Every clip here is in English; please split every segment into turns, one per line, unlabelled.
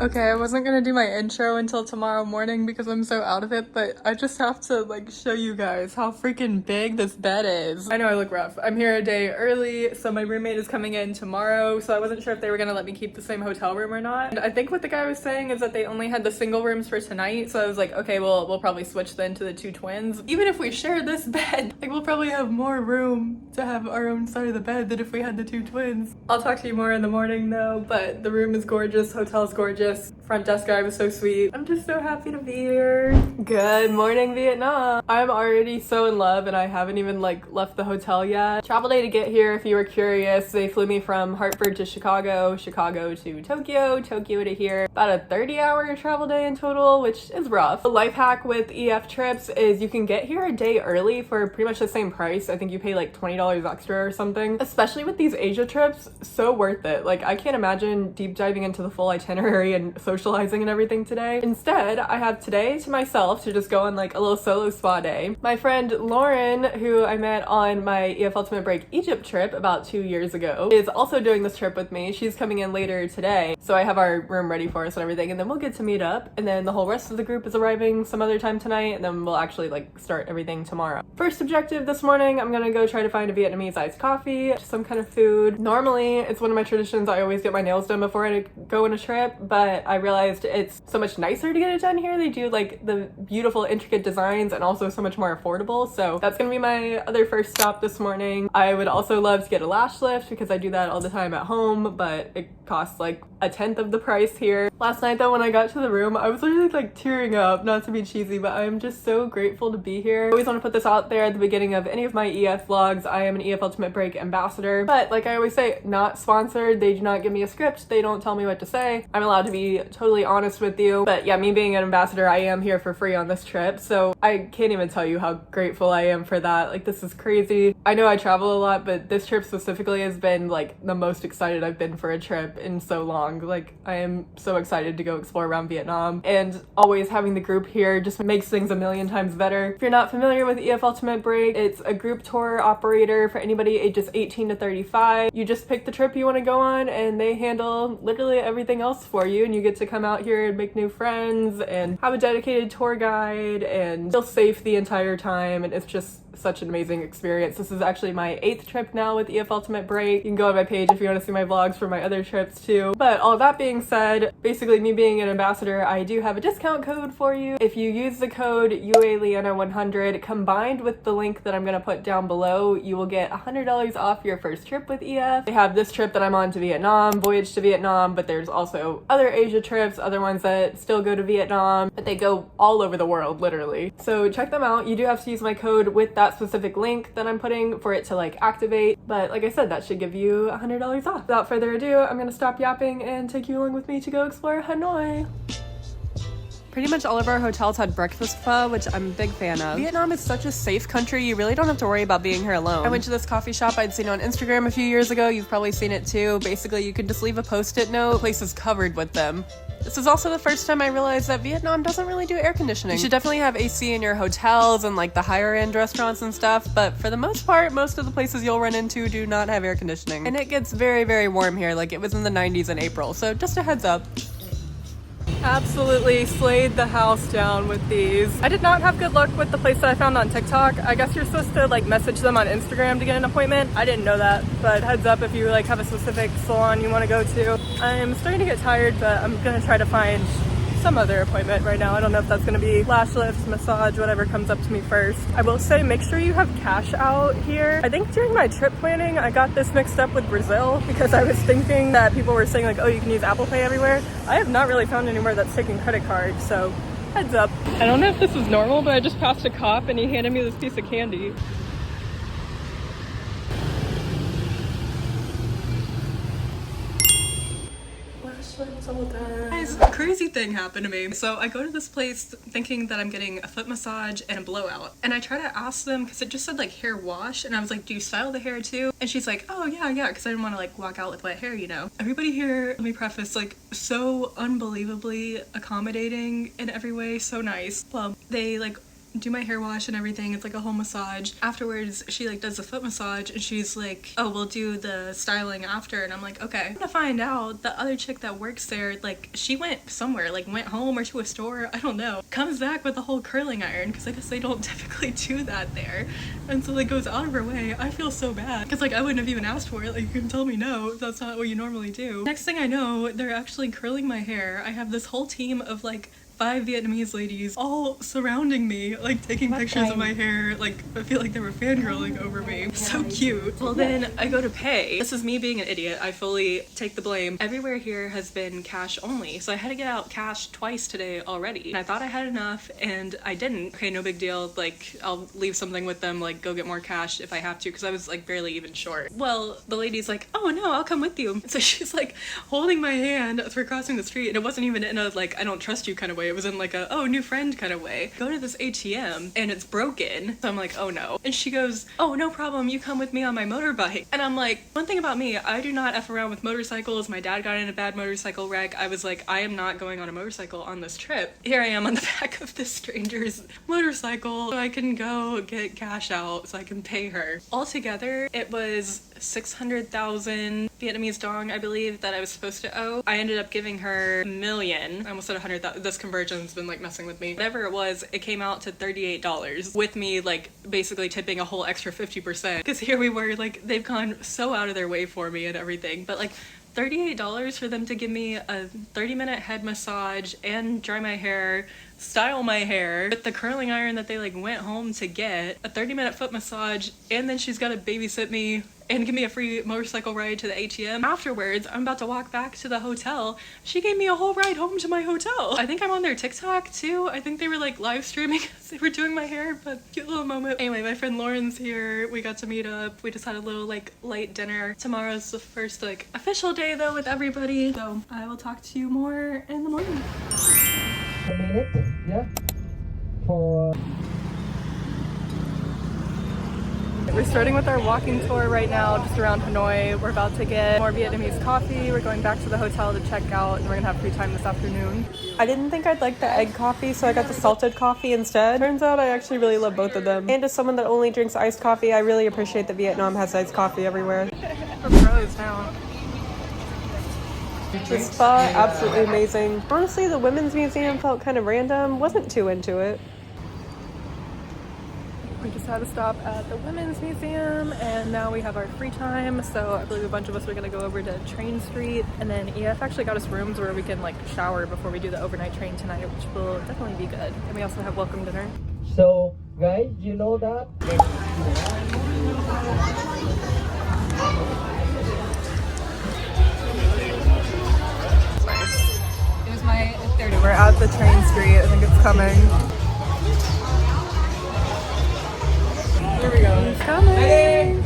Okay, I wasn't gonna do my intro until tomorrow morning because I'm so out of it, but I just have to like show you guys how freaking big this bed is. I know I look rough. I'm here a day early, so my roommate is coming in tomorrow, so I wasn't sure if they were gonna let me keep the same hotel room or not. And I think what the guy was saying is that they only had the single rooms for tonight, so I was like, okay, well, we'll probably switch then to the two twins. Even if we share this bed, like we'll probably have more room to have our own side of the bed than if we had the two twins. I'll talk to you more in the morning though, but the room is gorgeous, hotel's gorgeous. Front desk guy was so sweet. I'm just so happy to be here. Good morning, Vietnam. I'm already so in love and I haven't even like left the hotel yet. Travel day to get here, if you were curious. They flew me from Hartford to Chicago, Chicago to Tokyo, Tokyo to here. About a 30-hour travel day in total, which is rough. The life hack with EF trips is you can get here a day early for pretty much the same price. I think you pay like $20 extra or something. Especially with these Asia trips, so worth it. Like I can't imagine deep diving into the full itinerary and socializing and everything today. Instead, I have today to myself to just go on like a little solo spa day. My friend Lauren, who I met on my EF Ultimate Break Egypt trip about 2 years ago, is also doing this trip with me. She's coming in later today, so I have our room ready for us and everything, and then we'll get to meet up, and then the whole rest of the group is arriving some other time tonight, and then we'll actually like start everything tomorrow. First objective this morning, I'm gonna go try to find a Vietnamese iced coffee, some kind of food. Normally, it's one of my traditions. I always get my nails done before I go on a trip, but I realized it's so much nicer to get it done here. They do like the beautiful intricate designs and also so much more affordable, so that's gonna be my other first stop this morning. I would also love to get a lash lift because I do that all the time at home, but it costs like a tenth of the price here. Last night though, when I got to the room, I was literally like tearing up, not to be cheesy, but I'm just so grateful to be here. I always want to put this out there at the beginning of any of my EF vlogs. I am an EF Ultimate Break ambassador, but like I always say, not sponsored. They do not give me a script. They don't tell me what to say. I'm allowed to be totally honest with you, but yeah, me being an ambassador, I am here for free on this trip, so I can't even tell you how grateful I am for that. Like this is crazy. I know I travel a lot, but this trip specifically has been like the most excited I've been for a trip in so long. Like I am so excited to go explore around Vietnam, and always having the group here just makes things a million times better. If you're not familiar with EF Ultimate Break, it's a group tour operator for anybody ages 18 to 35. You just pick the trip you want to go on and they handle literally everything else for you, and you get to come out here and make new friends and have a dedicated tour guide and feel safe the entire time, and it's just such an amazing experience. This is actually my 8th trip now with EF Ultimate Break. You can go on my page if you want to see my vlogs for my other trips too. But all that being said, basically me being an ambassador, I do have a discount code for you. If you use the code UALiana100 combined with the link that I'm going to put down below, you will get $100 off your first trip with EF. They have this trip that I'm on to Vietnam, Voyage to Vietnam, but there's also other Asia trips, other ones that still go to Vietnam, but they go all over the world, literally. So check them out. You do have to use my code with that specific link that I'm putting for it to like activate, but like I said, that should give you $100 off. Without further ado, I'm gonna stop yapping and take you along with me to go explore Hanoi. Pretty much all of our hotels had breakfast pho, which I'm a big fan of. Vietnam is such a safe country, you really don't have to worry about being here alone. I went to this coffee shop I'd seen on Instagram a few years ago. You've probably seen it too. Basically, you can just leave a post-it note. The place is covered with them. This is also the first time I realized that Vietnam doesn't really do air conditioning. You should definitely have AC in your hotels and like the higher end restaurants and stuff, but for the most part, most of the places you'll run into do not have air conditioning. And it gets very, very warm here, like it was in the 90s in April, so just a heads up. Absolutely slayed the house down with these. I did not have good luck with the place that I found on TikTok. I guess you're supposed to like message them on Instagram to get an appointment. I didn't know that, but heads up if you like have a specific salon you want to go to. I'm starting to get tired, but I'm gonna try to find some other appointment right now. I don't know if that's gonna be lash lifts, massage, whatever comes up to me first. I will say make sure you have cash out here. I think during my trip planning I got this mixed up with Brazil because I was thinking that people were saying like, oh, you can use Apple Pay everywhere. I have not really found anywhere that's taking credit cards, so heads up. I don't know if this is normal, but I just passed a cop and he handed me this piece of candy. Guys, a crazy thing happened to me. So I go to this place thinking that I'm getting a foot massage and a blowout, and I try to ask them because it just said like hair wash, and I was like, do you style the hair too? And she's like, oh yeah, because I didn't want to like walk out with wet hair, you know. Everybody here, let me preface, like so unbelievably accommodating in every way, so nice. Well, they like do my hair wash and everything. It's like a whole massage. Afterwards, she like does the foot massage and she's like, oh, we'll do the styling after. And I'm like, okay. I'm gonna find out the other chick that works there, like she went somewhere, like went home or to a store, I don't know, comes back with a whole curling iron because I guess they don't typically do that there. And so like goes out of her way. I feel so bad because like I wouldn't have even asked for it. Like you can tell me no, that's not what you normally do. Next thing I know, they're actually curling my hair. I have this whole team of like 5 Vietnamese ladies all surrounding me, like taking pictures of my hair. Like I feel like they were fangirling over me. So cute. Well, then I go to pay. This is me being an idiot. I fully take the blame. Everywhere here has been cash only, so I had to get out cash twice today already. And I thought I had enough and I didn't. Okay, no big deal. Like I'll leave something with them, like go get more cash if I have to, because I was like barely even short. Well, the lady's like, oh no, I'll come with you. So she's like holding my hand as we're crossing the street, and it wasn't even in a like I don't trust you kind of way. It was in like a, oh, new friend kind of way. Go to this ATM and it's broken. So I'm like, oh no. And she goes, oh, no problem. You come with me on my motorbike. And I'm like, one thing about me, I do not F around with motorcycles. My dad got in a bad motorcycle wreck. I was like, I am not going on a motorcycle on this trip. Here I am on the back of this stranger's motorcycle so I can go get cash out so I can pay her. Altogether, it was 600,000 Vietnamese dong, I believe, that I was supposed to owe. I ended up giving her $1 million. I almost said 100,000. This conversion's been like messing with me. Whatever it was, it came out to $38 with me like basically tipping a whole extra 50%. Because here we were, like they've gone so out of their way for me and everything. But like $38 for them to give me a 30-minute head massage and dry my hair, style my hair with the curling iron that they like went home to get, a 30-minute foot massage, and then she's got to babysit me and give me a free motorcycle ride to the ATM. Afterwards, I'm about to walk back to the hotel. She gave me a whole ride home to my hotel. I think I'm on their TikTok too. I think they were like live streaming as they were doing my hair, but cute little moment. Anyway, my friend Lauren's here. We got to meet up. We just had a little like light dinner. Tomorrow's the first like official day though with everybody. So I will talk to you more in the morning.
A minute, yeah. For
We're starting with our walking tour right now, just around Hanoi. We're about to get more Vietnamese coffee. We're going back to the hotel to check out, and we're gonna have free time this afternoon. I didn't think I'd like the egg coffee, so I got the salted coffee instead. Turns out I actually really love both of them. And as someone that only drinks iced coffee, I really appreciate that Vietnam has iced coffee everywhere. We're pros now. The spa, absolutely amazing. Honestly, the women's museum felt kind of random. Wasn't too into it. We just had a stop at the Women's Museum and now we have our free time, so I believe a bunch of us are gonna go over to Train Street, and then EF actually got us rooms where we can like shower before we do the overnight train tonight, which will definitely be good. And we also have welcome dinner.
so guys, you know that
It was my 30. We're at the Train Street. I think it's coming. Here we go. It's coming. Hey.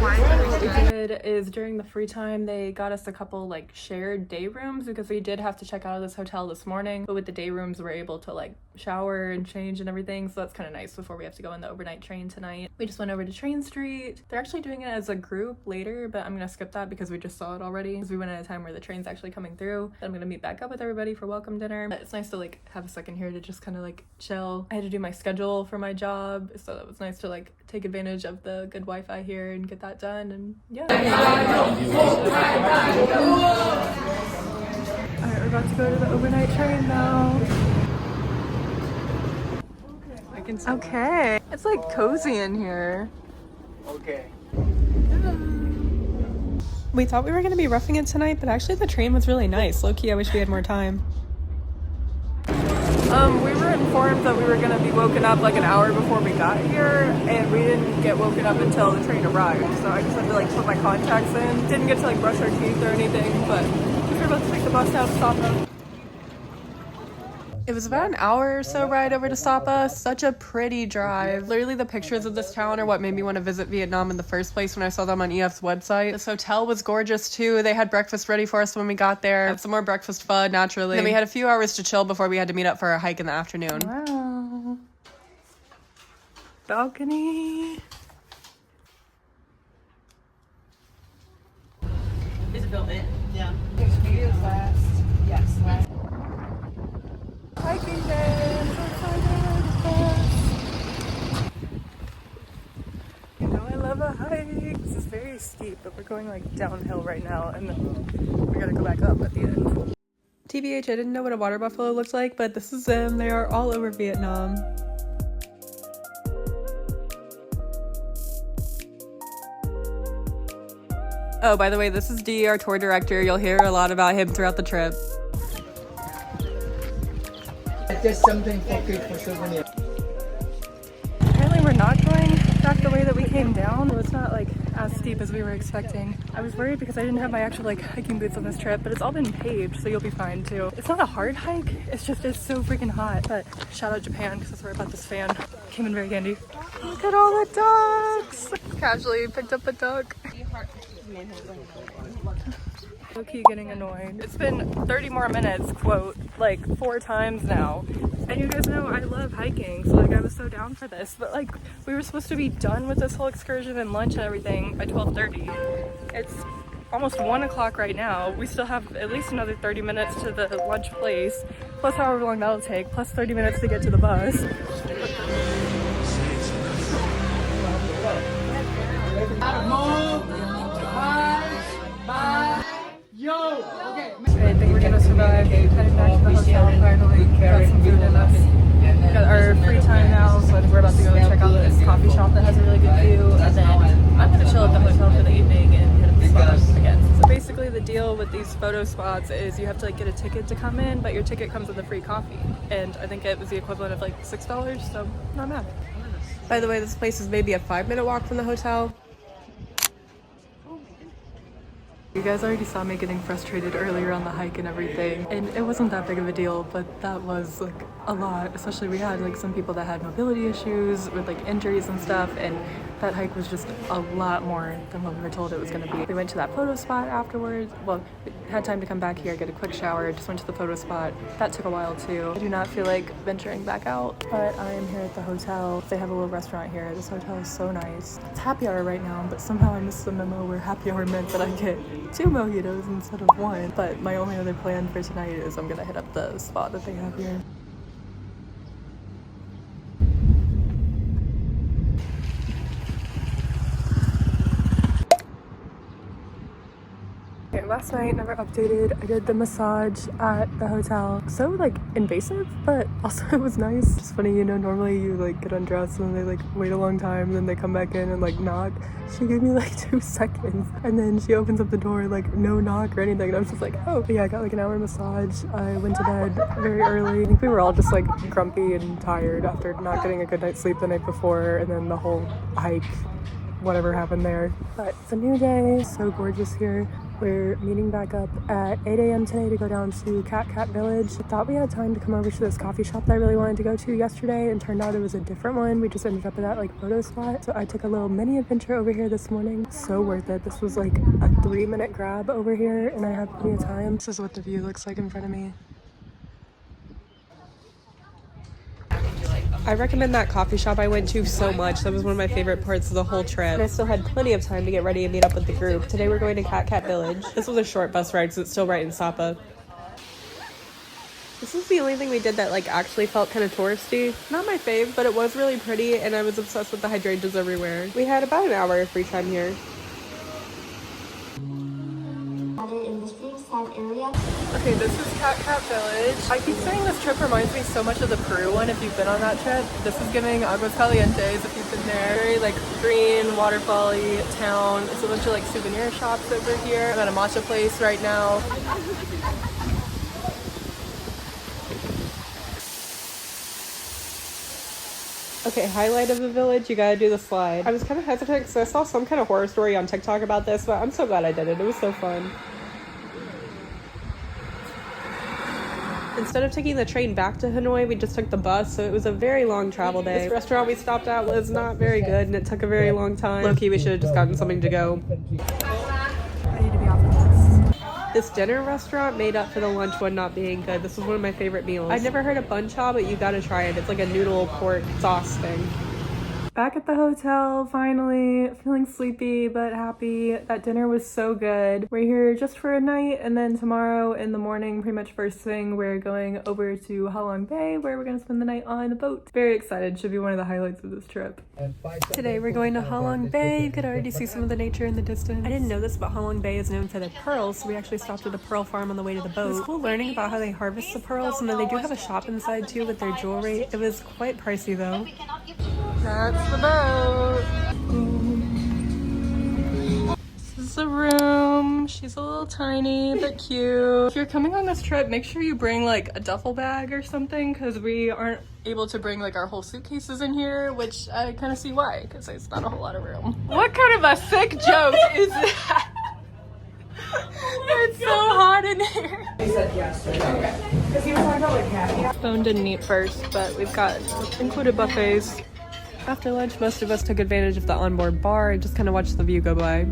What we did is during the free time they got us a couple like shared day rooms because we did have to check out of this hotel this morning, but with the day rooms we're able to like shower and change and everything, so that's kind of nice before we have to go on the overnight train tonight. We just went over to Train Street. They're actually doing it as a group later, but I'm gonna skip that because we just saw it already, because we went at a time where the train's actually coming through. Then I'm gonna meet back up with everybody for welcome dinner. But it's nice to like have a second here to just kind of like chill. I had to do my schedule for my job, so that was nice to like take advantage of the good Wi-Fi here and get that done. And yeah. Alright, we're about to go to the overnight train now. Okay. It's like cozy in here.
okay.
We thought we were gonna be roughing it tonight, but actually the train was really nice. Low-key, I wish we had more time. We were informed that we were gonna be woken up like an hour before we got here, and we didn't get woken up until the train arrived. So I just had to like put my contacts in. Didn't get to like brush our teeth or anything, but we're about to take the bus down to Sapa. It was about an hour or so ride over to Sapa. Such a pretty drive. Literally the pictures of this town are what made me want to visit Vietnam in the first place when I saw them on EF's website. This hotel was gorgeous too. They had breakfast ready for us when we got there. Had some more breakfast fun, naturally. Then we had a few hours to chill before we had to meet up for our hike in the afternoon. Wow. Balcony.
filled in. Yeah.
Yes. Hiking day. I'm so excited. You know I love a hike. This is very steep, but we're going like downhill right now, and then we gotta go back up at the end. TBH, I didn't know what a water buffalo looked like, but this is them. They are all over Vietnam. Oh, by the way, this is Dee, our tour director. You'll hear a lot about him throughout the trip.
Just something for kids for souvenir.
Apparently we're not going back the way that we came down. Well, it's not like as steep as we were expecting. I was worried because I didn't have my actual like hiking boots on this trip, but it's all been paved, so you'll be fine too. It's not a hard hike, it's just it's so freaking hot. But shout out Japan because that's where I bought this fan. Came in very handy. Look at all the ducks! Casually picked up a duck. Low-key getting annoyed. It's been 30 more minutes, quote, like 4 times now. And you guys know I love hiking, so like I was so down for this. But like we were supposed to be done with this whole excursion and lunch and everything by 12:30. It's almost 1 o'clock right now. We still have at least another 30 minutes to the lunch place, plus however long that'll take, plus 30 minutes to get to the bus. I think we're gonna survive. Heading back to the hotel finally. Got some food in us. We got our free time now, so I think we're about to go check out this coffee shop that has a really good view. And then I'm gonna chill at the hotel for the evening and hit up the spots again. So basically the deal with these photo spots is you have to like get a ticket to come in, but your ticket comes with a free coffee. And I think it was the equivalent of like $6, so not bad. By the way, this place is maybe a 5-minute walk from the hotel. You guys already saw me getting frustrated earlier on the hike and everything, and it wasn't that big of a deal, but that was like a lot. Especially we had like some people that had mobility issues with like injuries and stuff, and that hike was just a lot more than what we were told it was going to be. We went to that photo spot afterwards. Well, we had time to come back here, get a quick shower, just went to the photo spot. That took a while too. I do not feel like venturing back out, but I am here at the hotel. They have a little restaurant here. This hotel is so nice. It's happy hour right now, but somehow I missed the memo where happy hour meant that I get 2 mojitos instead of 1. But my only other plan for tonight is I'm gonna hit up the spot that they have here. Okay, last night, never updated, I did the massage at the hotel. So like invasive, but also it was nice. It's funny, you know, normally you like get undressed and they like wait a long time and then they come back in and like knock. She gave me like 2 seconds and then she opens up the door like no knock or anything, and I was just like, oh. But yeah, I got like an hour massage. I went to bed very early. I think we were all just like grumpy and tired after not getting a good night's sleep the night before, and then the whole hike, whatever happened there. But it's a new day, so gorgeous here. We're meeting back up at 8 a.m. today to go down to Cat Village. I thought we had time to come over to this coffee shop that I really wanted to go to yesterday, and turned out it was a different one. We just ended up at that like photo spot. So I took a little mini adventure over here this morning. So worth it. This was like a 3-minute grab over here, and I had plenty of time. This is what the view looks like in front of me. I recommend that coffee shop I went to so much. That was one of my favorite parts of the whole trip. And I still had plenty of time to get ready and meet up with the group. Today we're going to Cat Village. This was a short bus ride because it's still right in Sapa. This is the only thing we did that like actually felt kind of touristy. Not my fave, but it was really pretty, and I was obsessed with the hydrangeas everywhere. We had about an hour of free time here. Okay, this is Cat Village. I keep saying this trip reminds me so much of the Peru one if you've been on that trip. This is giving Aguas Calientes if you've been there. Very like green, waterfall-y town. It's a bunch of like souvenir shops over here. I'm at a matcha place right now. Okay, highlight of the village, you gotta do the slide. I was kind of hesitant because I saw some kind of horror story on TikTok about this, but I'm so glad I did it. It was so fun. Instead of taking the train back to Hanoi, we just took the bus, so it was a very long travel day. This restaurant we stopped at was not very good, and it took a very long time. Low-key, we should have just gotten something to go. I need to be off of this. This dinner restaurant made up for the lunch one not being good. This was one of my favorite meals. I'd never heard of bun cha, but you gotta try it. It's like a noodle pork sauce thing. Back at the hotel, finally. Feeling sleepy but happy. That dinner was so good. We're here just for a night, and then tomorrow in the morning, pretty much first thing, we're going over to Halong Bay where we're gonna spend the night on a boat. Very excited. Should be one of the highlights of this trip. Today we're going to Halong Bay. You could already see some of the nature in the distance. I didn't know this, but Halong Bay is known for their pearls, so we actually stopped at a pearl farm on the way to the boat. It was cool learning about how they harvest the pearls, and then they do have a shop inside too with their jewelry. It was quite pricey though. That's the boat. This is the room. She's a little tiny but cute. If you're coming on this trip, make sure you bring like a duffel bag or something, because we aren't able to bring like our whole suitcases in here, which I kind of see why, because there's not a whole lot of room. What kind of a sick joke is that? It's so hot in here.
He said yes. Okay. Because he was talking about like happy.
Phone didn't eat first, but we've got included buffets. After lunch, most of us took advantage of the onboard bar and just kind of watched the view go by.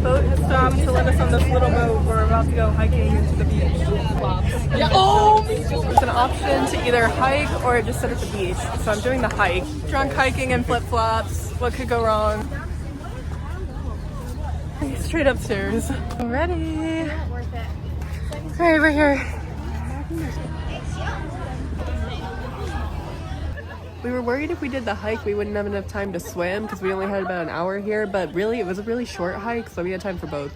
Boat has stopped to let us on this little boat. We're about to go hiking into the beach. Yeah. Oh! It's an option to either hike or just sit at the beach. So I'm doing the hike. Drunk hiking in flip-flops. What could go wrong? Straight upstairs. Ready? Alright, we're here. We were worried if we did the hike we wouldn't have enough time to swim because we only had about an hour here, but really it was a really short hike, so we had time for both.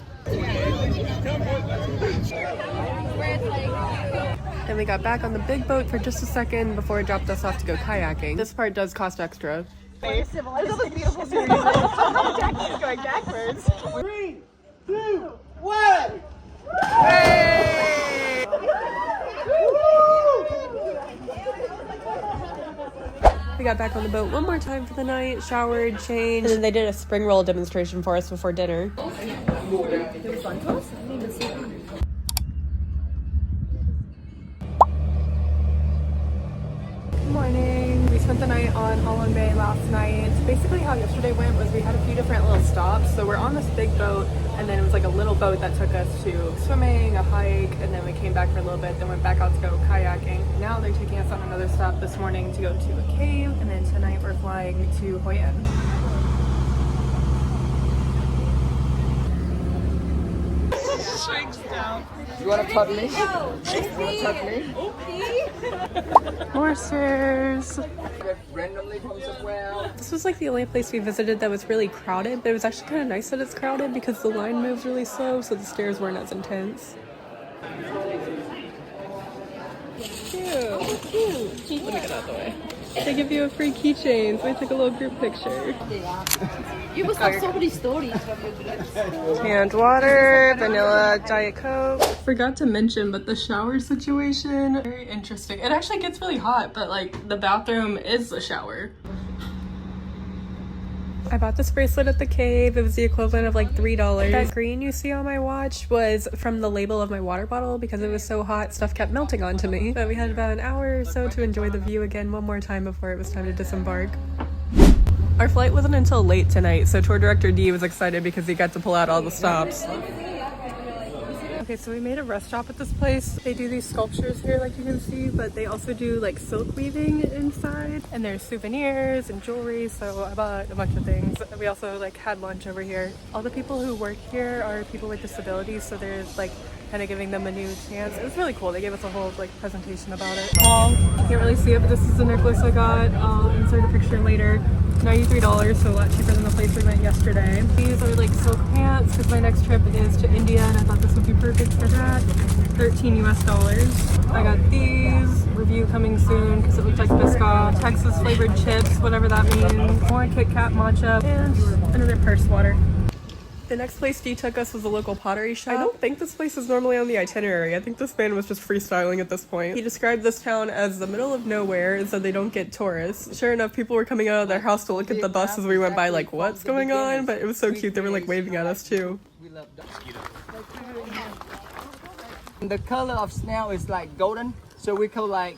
Then we got back on the big boat for just a second before it dropped us off to go kayaking. This part does cost extra. There's all this beautiful scenery. Jackie's going backwards.
3, 2, 1!
Hey! We got back on the boat one more time for the night, showered, changed, and then they did a spring roll demonstration for us before dinner. Good morning. We spent the night on Halong Bay last night. Basically how yesterday went was we had a few different little stops. So we're on this big boat, and then it was like a little boat that took us to swimming, a hike, and then we came back for a little bit, then went back out to go kayaking. Now they're taking us on another stop this morning to go to a cave, and then tonight we're flying to Hoi An. Shrinks down.
You want to tug me? You want to tug me?
More stairs.
Randomly comes as well.
This was like the only place we visited that was really crowded, but it was actually kind of nice that it's crowded because the line moves really slow, so the stairs weren't as intense. Cute. Cute. Let me get out of the way. They give you a free keychain, so we took a little group picture.
You must have so many stories.
Canned water, vanilla Diet Coke. Forgot to mention, but the shower situation, very interesting. It actually gets really hot, but like the bathroom is a shower. I bought this bracelet at the cave. It was the equivalent of like $3. That green you see on my watch was from the label of my water bottle because it was so hot, stuff kept melting onto me. But we had about an hour or so to enjoy the view again one more time before it was time to disembark. Our flight wasn't until late tonight, so tour director D was excited because he got to pull out all the stops. Okay, so we made a rest stop at this place. They do these sculptures here like you can see, but they also do like silk weaving inside, and there's souvenirs and jewelry, so I bought a bunch of things. We also like had lunch over here. All the people who work here are people with disabilities, so there's like kind of giving them a new chance. It was really cool. They gave us a whole like presentation about it. You can't really see it, but this is the necklace I got. I'll insert a picture later. $93, so a lot cheaper than the place we went yesterday. These are like silk pants because my next trip is to India and I thought this would be perfect for that. $13 US. I got these. Review coming soon because it looked like Biscoff. Texas flavored chips, whatever that means. More Kit Kat matcha and another purse water. The next place Dee took us was a local pottery shop. I don't think this place is normally on the itinerary. I think this man was just freestyling at this point. He described this town as the middle of nowhere and said they don't get tourists. Sure enough, people were coming out of their house to look at the bus as we went by like, what's going on? But it was so cute. They were like waving at us too.
The color of snail is like golden, so we call like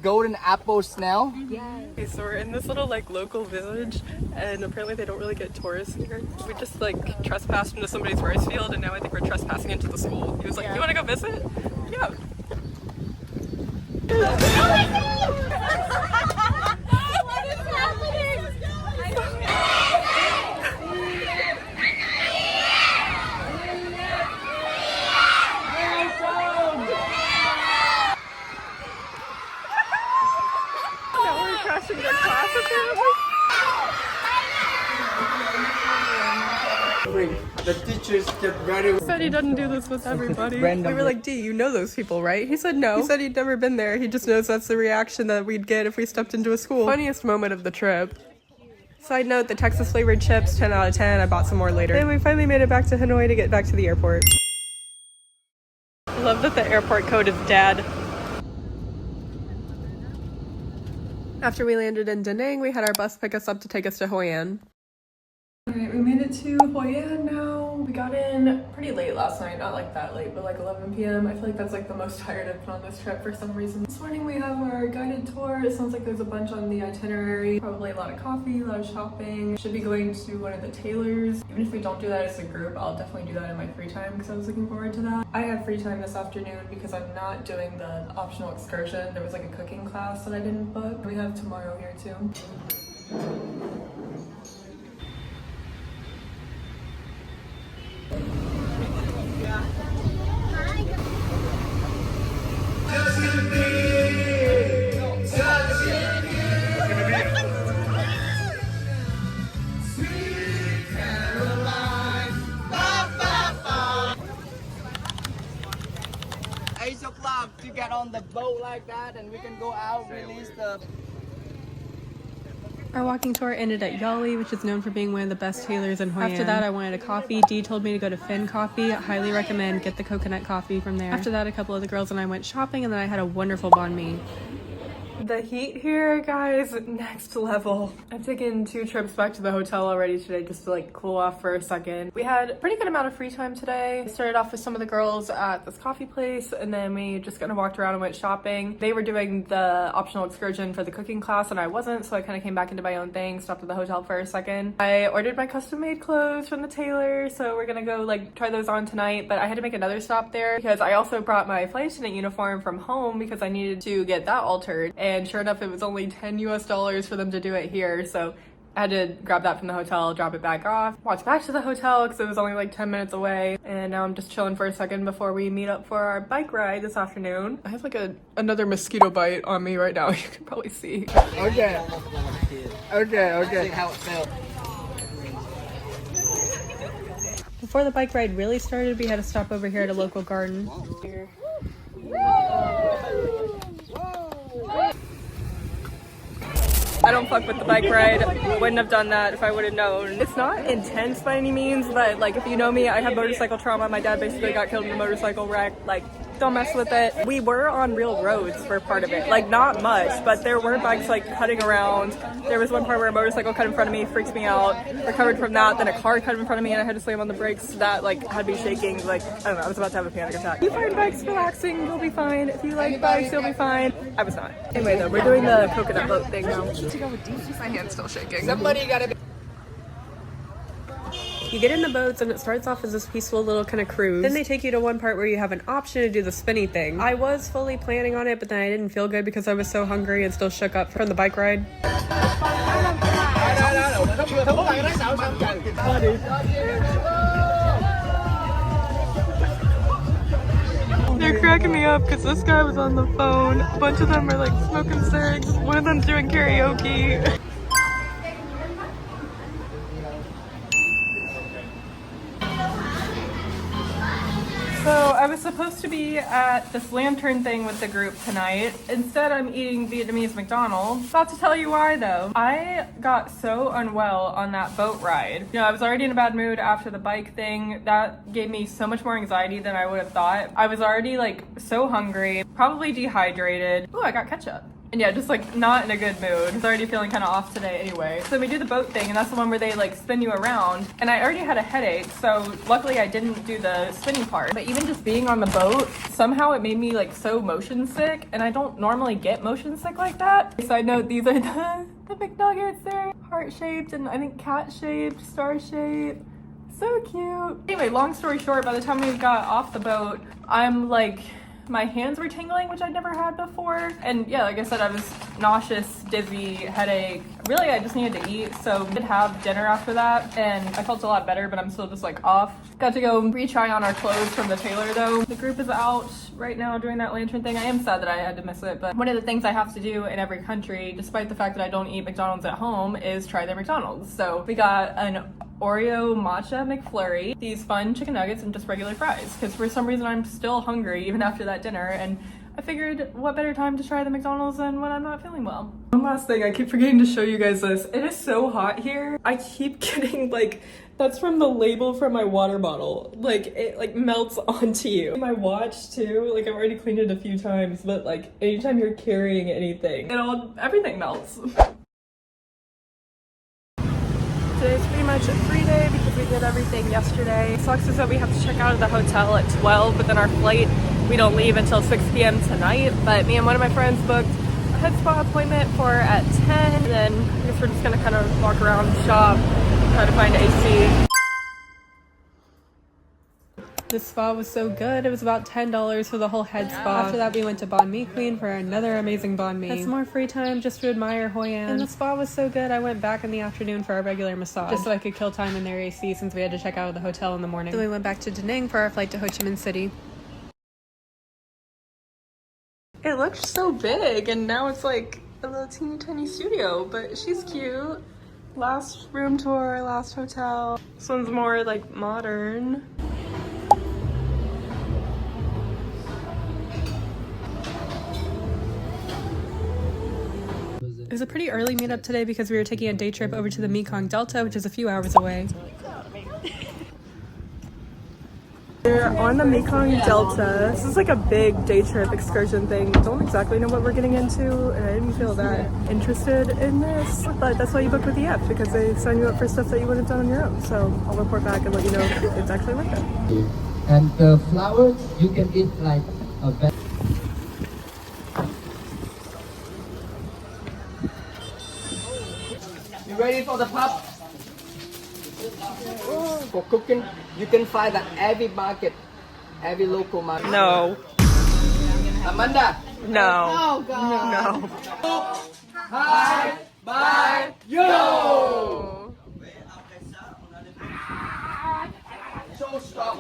golden apple snail.
Okay, so we're in this little like local village and apparently they don't really get tourists here. We just like trespassed into somebody's rice field and now I think we're trespassing into the school. He was like, you want to go visit? Yeah.
The teachers get ready.
He said he doesn't do this with everybody.
Randomly.
We were like, Dee, you know those people, right? He said no. He said he'd never been there. He just knows that's the reaction that we'd get if we stepped into a school. Funniest moment of the trip. Side note, the Texas flavored chips, 10 out of 10. I bought some more later. And we finally made it back to Hanoi to get back to the airport. I love that the airport code is DAD. After we landed in Da Nang, we had our bus pick us up to take us to Hoi An. Alright, we made it to Hoi An now. We got in pretty late last night, not like that late, but like 11 p.m. I feel like that's like the most tired I've been on this trip for some reason. This morning we have our guided tour. It sounds like there's a bunch on the itinerary. Probably a lot of coffee, a lot of shopping. Should be going to one of the tailors. Even if we don't do that as a group, I'll definitely do that in my free time because I was looking forward to that. I have free time this afternoon because I'm not doing the optional excursion. There was like a cooking class that I didn't book. We have tomorrow here too.
To get on the boat like that and we can go out, release the...
Our walking tour ended at Yali, which is known for being one of the best tailors in Hoi An. After that, I wanted a coffee. Dee told me to go to Finn Coffee. Highly recommend. Get the coconut coffee from there. After that, a couple of the girls and I went shopping, and then I had a wonderful banh mi. The heat here, guys, next level. I've taken 2 trips back to the hotel already today just to like cool off for a second. We had a pretty good amount of free time today. I started off with some of the girls at this coffee place and then we just kind of walked around and went shopping. They were doing the optional excursion for the cooking class and I wasn't, so I kind of came back into my own thing, stopped at the hotel for a second. I ordered my custom made clothes from the tailor, so we're gonna go like try those on tonight, but I had to make another stop there because I also brought my flight attendant uniform from home because I needed to get that altered. And sure enough, it was only $10 US for them to do it here, so I had to grab that from the hotel, drop it back off, walk back to the hotel because it was only like 10 minutes away, and now I'm just chilling for a second before we meet up for our bike ride this afternoon. I have like another mosquito bite on me right now. You can probably see.
Okay. See how it felt.
Before the bike ride really started, we had to stop over here at a local garden. Here. I don't fuck with the bike ride. Wouldn't have done that if I would have known. It's not intense by any means, but like if you know me, I have motorcycle trauma. My dad basically got killed in a motorcycle wreck. Like, don't mess with it. We were on real roads for part of it. Like, not much, but there were bikes like cutting around. There was one part where a motorcycle cut in front of me, freaks me out. Recovered from that, then a car cut in front of me and I had to slam on the brakes. That like had me shaking. Like, I don't know, I was about to have a panic attack. If you find bikes relaxing, you'll be fine. If you like bikes, you'll be fine. I was not. Anyway though, we're doing the coconut boat thing now. My hand's still shaking.
Somebody gotta be...
You get in the boats and it starts off as this peaceful little kind of cruise. Then they take you to one part where you have an option to do the spinny thing. I was fully planning on it, but then I didn't feel good because I was so hungry and still shook up from the bike ride. They're cracking me up because this guy was on the phone. A bunch of them are like smoking cigs. One of them's doing karaoke. So I was supposed to be at this lantern thing with the group tonight. Instead, I'm eating Vietnamese McDonald's. About to tell you why though. I got so unwell on that boat ride. You know, I was already in a bad mood after the bike thing. That gave me so much more anxiety than I would have thought. I was already like so hungry, probably dehydrated. Oh, I got ketchup. And yeah, just like not in a good mood. I was already feeling kind of off today anyway. So we do the boat thing, and that's the one where they like spin you around. And I already had a headache, so luckily I didn't do the spinning part. But even just being on the boat, somehow it made me like so motion sick, and I don't normally get motion sick like that. Side note, these are the McNuggets. They're heart-shaped and I think cat-shaped, star-shaped. So cute. Anyway, long story short, by the time we got off the boat, I'm like, my hands were tingling, which I'd never had before. And yeah, like I said, I was nauseous, dizzy, headache. Really, I just needed to eat. So we did have dinner after that and I felt a lot better, but I'm still just like off. Got to go retry on our clothes from the tailor though. The group is out right now doing that lantern thing. I am sad that I had to miss it, but one of the things I have to do in every country, despite the fact that I don't eat McDonald's at home, is try their McDonald's. So we got an Oreo matcha McFlurry, these fun chicken nuggets, and just regular fries, because for some reason I'm still hungry even after that dinner, and I figured what better time to try the McDonald's than when I'm not feeling well. One last thing, I keep forgetting to show you guys this. It is so hot here. I keep getting like, that's from the label from my water bottle. Like it like melts onto you. My watch too, like I've already cleaned it a few times, but like anytime you're carrying anything, everything melts. Today's pretty much a free day because we did everything yesterday. Sucks is that we have to check out of the hotel at 12, but then our flight, we don't leave until 6 p.m. tonight. But me and one of my friends booked a head spa appointment for at 10. And then I guess we're just gonna kind of walk around, shop, try to find AC. This spa was so good. It was about $10 for the whole head spa. After that, we went to Banh Mi Queen for another amazing banh mi. Had some more free time just to admire Hoi An. And the spa was so good, I went back in the afternoon for our regular massage, just so I could kill time in their AC since we had to check out of the hotel in the morning. Then we went back to Da Nang for our flight to Ho Chi Minh City. It looked so big, and now it's like a little teeny tiny studio, but she's cute. Last room tour, last hotel. This one's more like modern. It was a pretty early meetup today because we were taking a day trip over to the Mekong Delta, which is a few hours away. We're on the Mekong Delta. This is like a big day trip excursion thing. Don't exactly know what we're getting into, and I didn't feel that interested in this, but that's why you book with the app, because they sign you up for stuff that you wouldn't have done on your own. So I'll report back and let you know if it's actually worth it.
And the flowers, you can eat like a veg.
You ready for the pub? For cooking, you can find at every market, every local market.
No.
Amanda.
No.
Oh god.
No.
Hi, bye, yo. So stop.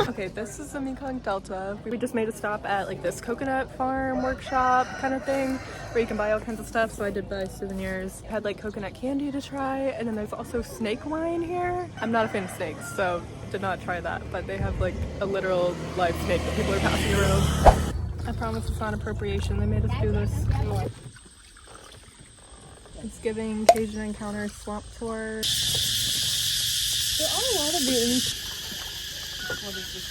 Okay, this is the Mekong Delta. We just made a stop at like this coconut farm workshop kind of thing where you can buy all kinds of stuff. So I did buy souvenirs. Had like coconut candy to try, and then there's also snake wine here. I'm not a fan of snakes, so did not try that, but they have like a literal live snake that people are passing around. I promise it's not appropriation. They made us do this. It's giving Cajun Encounter swamp tour. There are a lot of these. What is this?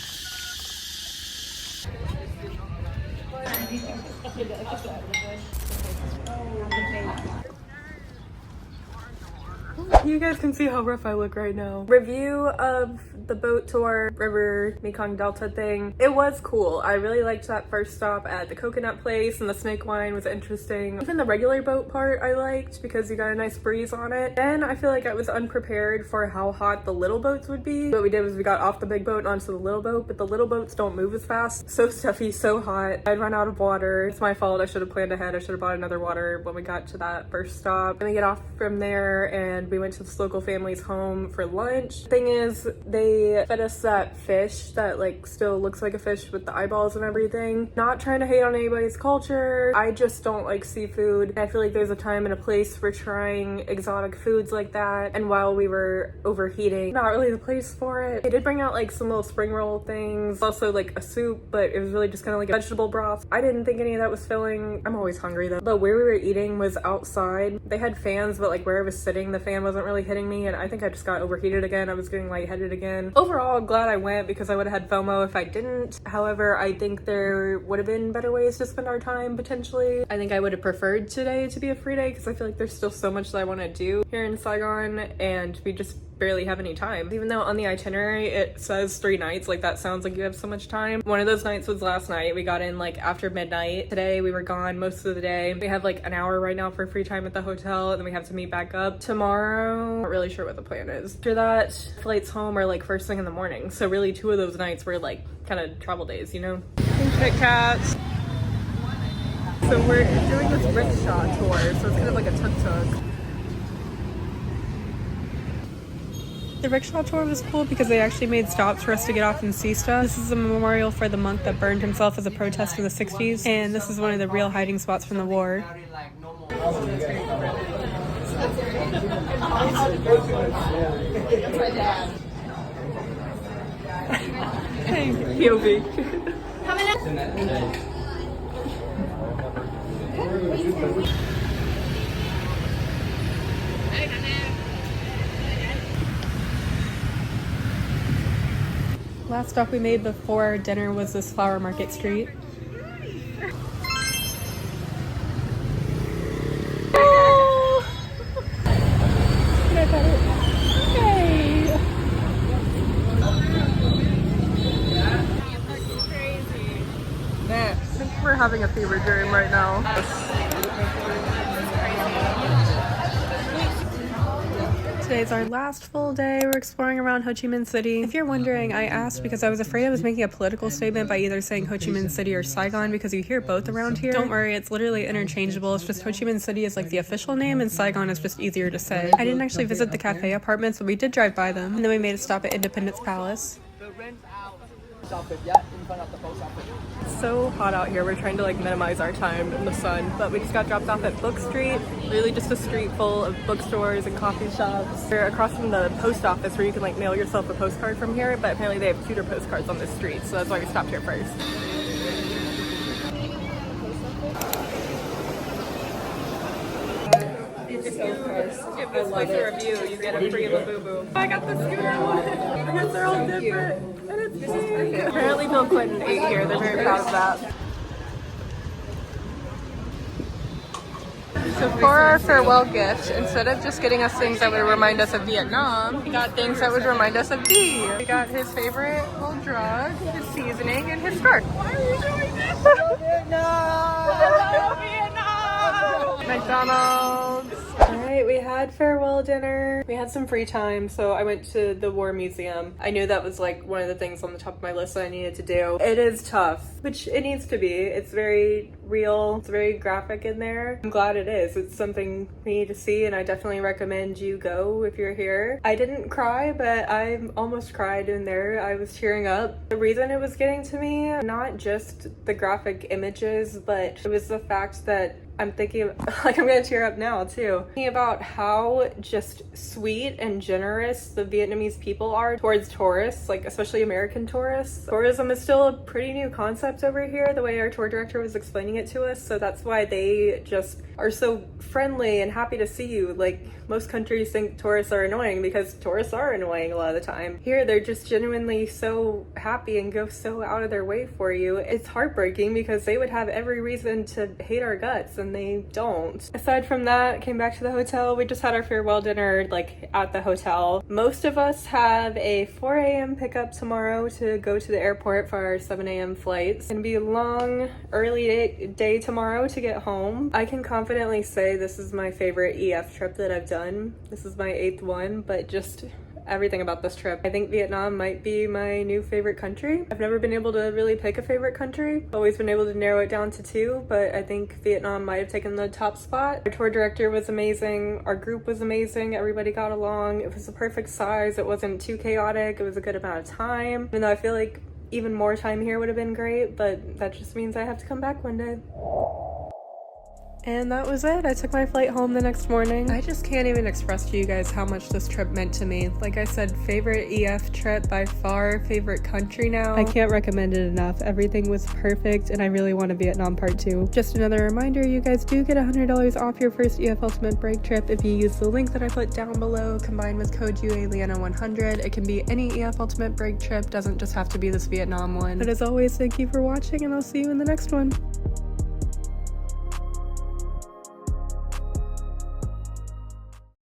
You guys can see how rough I look right now. Review of the boat tour, river, Mekong Delta thing. It was cool. I really liked that first stop at the coconut place, and the snake wine was interesting. Even the regular boat part I liked because you got a nice breeze on it. And I feel like I was unprepared for how hot the little boats would be. What we did was we got off the big boat and onto the little boat, but the little boats don't move as fast. So stuffy, so hot. I'd run out of water. It's my fault. I should have planned ahead. I should have bought another water when we got to that first stop. And we get off from there and and we went to this local family's home for lunch. Thing is, they fed us that fish that like still looks like a fish with the eyeballs and everything. Not trying to hate on anybody's culture, I just don't like seafood. I feel like there's a time and a place for trying exotic foods like that, and while we were overheating, not really the place for it. They did bring out like some little spring roll things, also like a soup, but it was really just kind of like a vegetable broth. I didn't think any of that was filling. I'm always hungry though. But where we were eating was outside. They had fans, but like where I was sitting, the fan wasn't really hitting me, and I think I just got overheated again. I was getting lightheaded again. Overall, I'm glad I went because I would have had FOMO if I didn't. However, I think there would have been better ways to spend our time potentially. I think I would have preferred today to be a free day because I feel like there's still so much that I want to do here in Saigon, and we just barely have any time. Even though on the itinerary it says 3 nights, like that sounds like you have so much time. One of those nights was last night. We got in like after midnight. Today we were gone most of the day. We have like an hour right now for free time at the hotel, and then we have to meet back up tomorrow. Not really sure what the plan is. After that, flights home are like first thing in the morning. So really 2 of those nights were like kind of travel days, you know? Kit Kats. So we're doing this rickshaw tour, so it's kind of like a tuk-tuk. The rickshaw tour was cool because they actually made stops for us to get off and see stuff. This is a memorial for the monk that burned himself as a protest in the 60s, and this is one of the real hiding spots from the war. POV. Last stop we made before dinner was this flower market street. Oh! Can I pet it? Hey! That's crazy. Man, I think we're having a fever dream right now. Today's our last full day. We're exploring around Ho Chi Minh City. If you're wondering, I asked because I was afraid I was making a political statement by either saying Ho Chi Minh City or Saigon because you hear both around here. Don't worry, it's literally interchangeable. It's just Ho Chi Minh City is like the official name and Saigon is just easier to say. I didn't actually visit the cafe apartments, but we did drive by them. And then we made a stop at Independence Palace. It's so hot out here. We're trying to like minimize our time in the sun, but we just got dropped off at Book Street. Really just a street full of bookstores and coffee shops. We're across from the post office where you can like mail yourself a postcard from here, but apparently they have cuter postcards on this street, so that's why we stopped here first. Give this place a review, you get a free Labubu. I got the scooter one because they're all different and it's pink. Apparently Bill Clinton ate here, they're very proud of that. So for our farewell gift, instead of just getting us things that would remind us of Vietnam, we got things that would remind us of V. We got his favorite little drug, his seasoning, and his scarf. Why are you doing this? Hello, Vietnam! McDonald's. Alright, we had farewell dinner. We had some free time, so I went to the War Museum. I knew that was like one of the things on the top of my list that I needed to do. It is tough, which it needs to be. It's very real, it's very graphic in there. I'm glad it is. It's something we need to see, and I definitely recommend you go if you're here. I didn't cry, but I almost cried in there. I was tearing up. The reason it was getting to me, not just the graphic images, but it was the fact that I'm thinking, like I'm gonna tear up now too. Thinking about how just sweet and generous the Vietnamese people are towards tourists, like especially American tourists. Tourism is still a pretty new concept over here, the way our tour director was explaining it to us, so that's why they just are so friendly and happy to see you. Like most countries think tourists are annoying because tourists are annoying a lot of the time. Here they're just genuinely so happy and go so out of their way for you. It's heartbreaking because they would have every reason to hate our guts and they don't. Aside from that, came back to the hotel. We just had our farewell dinner like at the hotel. Most of us have a 4 a.m. pickup tomorrow to go to the airport for our 7 a.m. flights. It's gonna be a long, early day tomorrow to get home. I can confidently say this is my favorite EF trip that I've done. This is my 8th one, but just everything about this trip. I think Vietnam might be my new favorite country. I've never been able to really pick a favorite country. Always been able to narrow it down to 2, but I think Vietnam might have taken the top spot. Our tour director was amazing. Our group was amazing. Everybody got along. It was the perfect size. It wasn't too chaotic. It was a good amount of time. Even though I feel like even more time here would have been great, but that just means I have to come back one day. And that was it. I took my flight home the next morning. I just can't even express to you guys how much this trip meant to me. Like I said, favorite EF trip by far, favorite country now. I can't recommend it enough. Everything was perfect and I really want a Vietnam part 2. Just another reminder, you guys do get $100 off your first EF Ultimate Break trip if you use the link that I put down below combined with code UALiana100. It can be any EF Ultimate Break trip, doesn't just have to be this Vietnam one. But as always, thank you for watching and I'll see you in the next one.